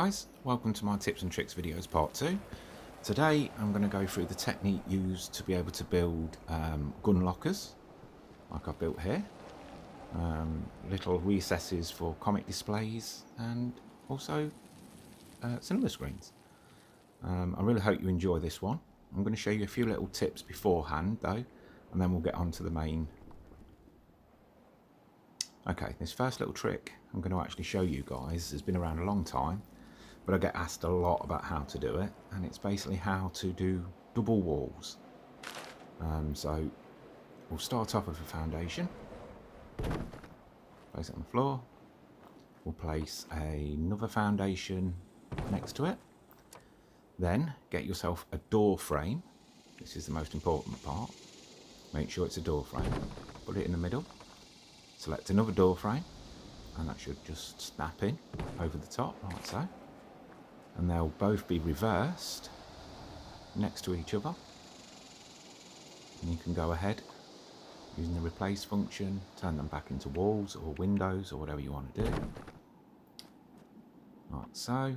guys, welcome to my tips and tricks videos part 2. Today I'm going to go through the technique used to be able to build gun lockers like I've built here. Little recesses for comic displays and also cinema screens. I really hope you enjoy this one. I'm going to show you a few little tips beforehand though, and then we'll get on to the main. Okay, this first little trick I'm going to actually show you guys has been around a long time, but I get asked a lot about how to do it, and it's basically how to do double walls. So we'll start off with a foundation, place it on the floor, we'll place another foundation next to it, then get yourself a door frame. This is the most important part. Make sure it's a door frame, put it in the middle. Select another door frame, and that should just snap in over the top like so, and they'll both be reversed next to each other, and you can go ahead using the replace function, turn them back into walls or windows or whatever you want to do like so.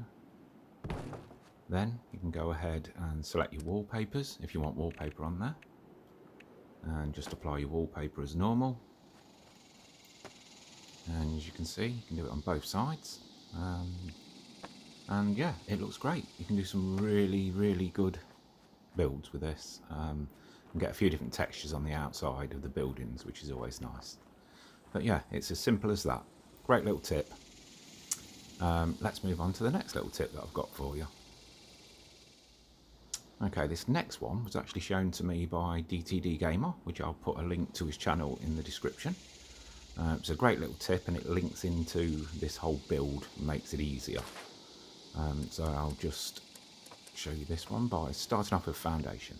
Then you can go ahead and select your wallpapers if you want wallpaper on there, and just apply your wallpaper as normal. And as you can see, you can do it on both sides, and yeah, it looks great. You can do some really good builds with this, and get a few different textures on the outside of the buildings, which is always nice. But yeah, it's as simple as that. Great little tip. Let's move on to the next little tip that I've got for you. Okay, this next one was actually shown to me by DTD Gamer, which I'll put a link to his channel in the description. It's a great little tip, and it links into this whole build and makes it easier. So I'll just show you this one by starting off with foundation.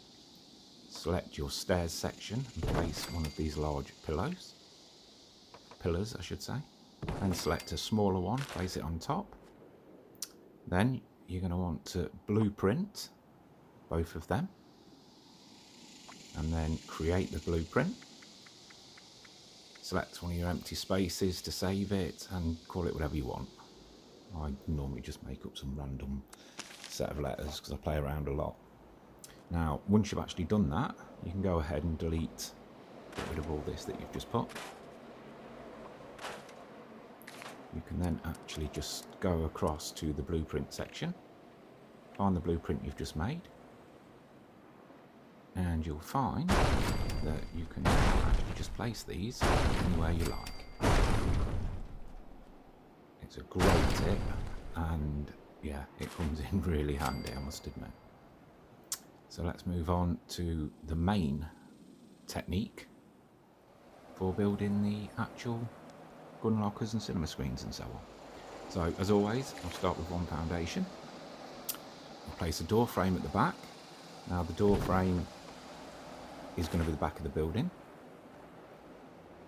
Select your stairs section and place one of these large pillars I should say, and select a smaller one, place it on top. Then you're going to want to blueprint both of them, and then create the blueprint. Select one of your empty spaces to save it and call it whatever you want. I normally just make up some random set of letters because I play around a lot. Now, once you've actually done that, you can go ahead and get rid of all this that you've just put. You can then actually just go across to the blueprint section, find the blueprint you've just made, and you'll find that you can actually just place these anywhere you like. It's a great tip, and yeah, it comes in really handy, I must admit. So let's move on to the main technique for building the actual gun lockers and cinema screens and so on. So as always, I'll start with one foundation. I'll place a door frame at the back. Now the door frame is going to be the back of the building.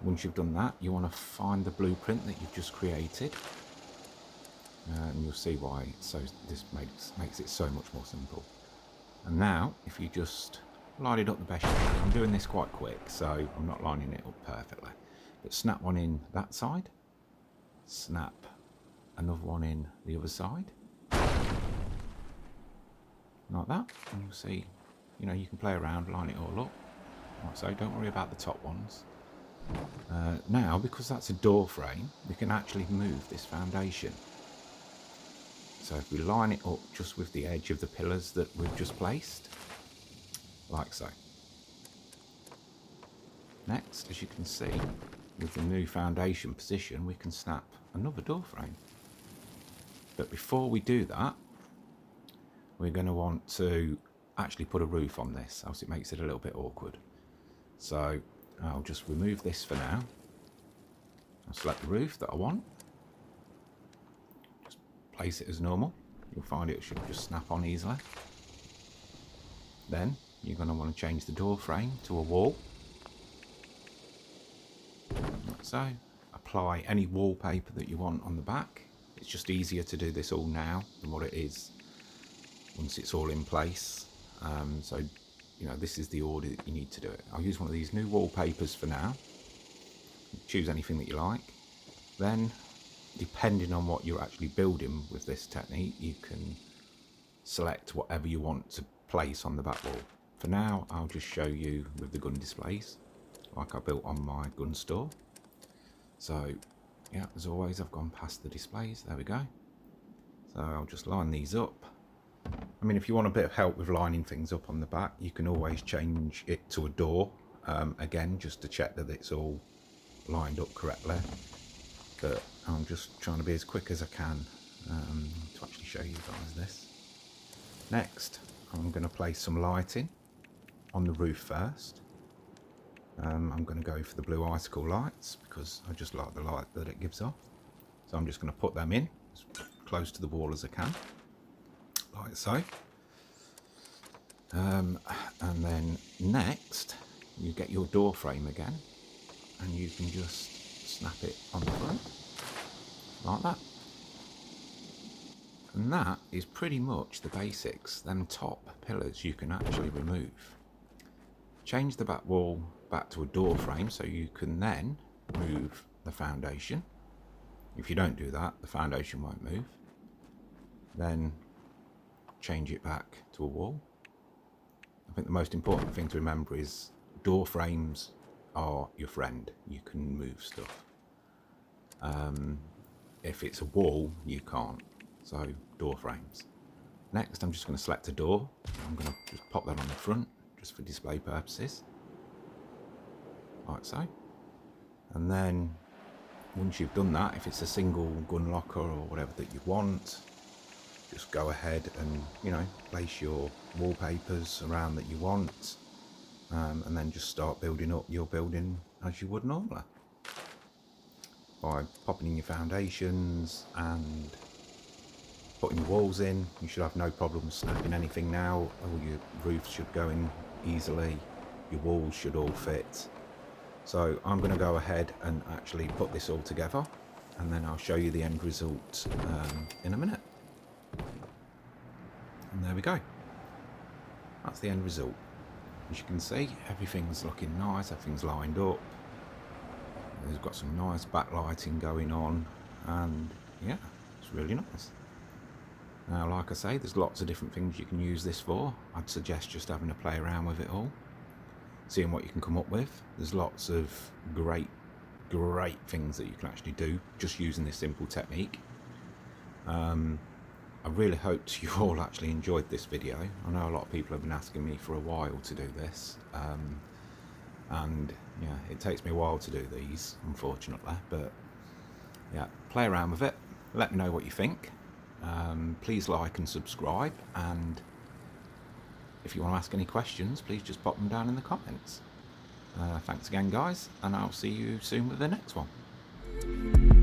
Once you've done that, you want to find the blueprint that you've just created, and you'll see why this makes it so much more simple. And now if you just line it up the best you can, I'm doing this quite quick so I'm not lining it up perfectly, but snap one in that side, snap another one in the other side like that, and you'll see, you know, you can play around, line it all up. So don't worry about the top ones. Now, because that's a door frame, we can actually move this foundation. So if we line it up just with the edge of the pillars that we've just placed, like so. Next, as you can see, with the new foundation position, we can snap another door frame. But before we do that, we're going to want to actually put a roof on this, else it makes it a little bit awkward. So I'll just remove this for now. I'll select the roof that I want. Just place it as normal. You'll find it should just snap on easily. Then you're going to want to change the door frame to a wall. Like so. Apply any wallpaper that you want on the back. It's just easier to do this all now than what it is once it's all in place. So you know, this is the order that you need to do it. I'll use one of these new wallpapers for now. Choose anything that you like. Then depending on what you're actually building with this technique, you can select whatever you want to place on the back wall. For now, I'll just show you with the gun displays, like I built on my gun store. So, yeah, as always, I've gone past the displays. There we go. So I'll just line these up. I mean, if you want a bit of help with lining things up on the back, you can always change it to a door, again, just to check that it's all lined up correctly. But I'm just trying to be as quick as I can to actually show you guys this. Next, I'm going to place some lighting on the roof first. I'm going to go for the blue icicle lights because I just like the light that it gives off. So I'm just going to put them in as close to the wall as I can, like so. And then next, you get your door frame again, and you can just snap it on the front, like that. And that is pretty much the basics. Them top pillars you can actually remove. Change the back wall back to a door frame so you can then move the foundation. If you don't do that, the foundation won't move. Then change it back to a wall. I think the most important thing to remember is door frames are your friend. You can move stuff. If it's a wall, you can't. So door frames. Next, I'm just going to select a door. I'm going to just pop that on the front, just for display purposes, like so. And then once you've done that, if it's a single gun locker or whatever that you want, just go ahead and, you know, place your wallpapers around that you want, and then just start building up your building as you would normally, by popping in your foundations and putting your walls in. You should have no problem snapping anything now. All your roofs should go in easily. Your walls should all fit. So I'm going to go ahead and actually put this all together, and then I'll show you the end result in a minute. And there we go. That's the end result. As you can see, everything's looking nice, everything's lined up. There's got some nice backlighting going on, and yeah, it's really nice. Now, like I say, there's lots of different things you can use this for. I'd suggest just having a play around with it all, seeing what you can come up with. There's lots of great things that you can actually do just using this simple technique. I really hope you all actually enjoyed this video. I know a lot of people have been asking me for a while to do this, and yeah, it takes me a while to do these, unfortunately, but yeah, play around with it, let me know what you think. Please like and subscribe, and if you want to ask any questions, please just pop them down in the comments. Thanks again, guys, and I'll see you soon with the next one.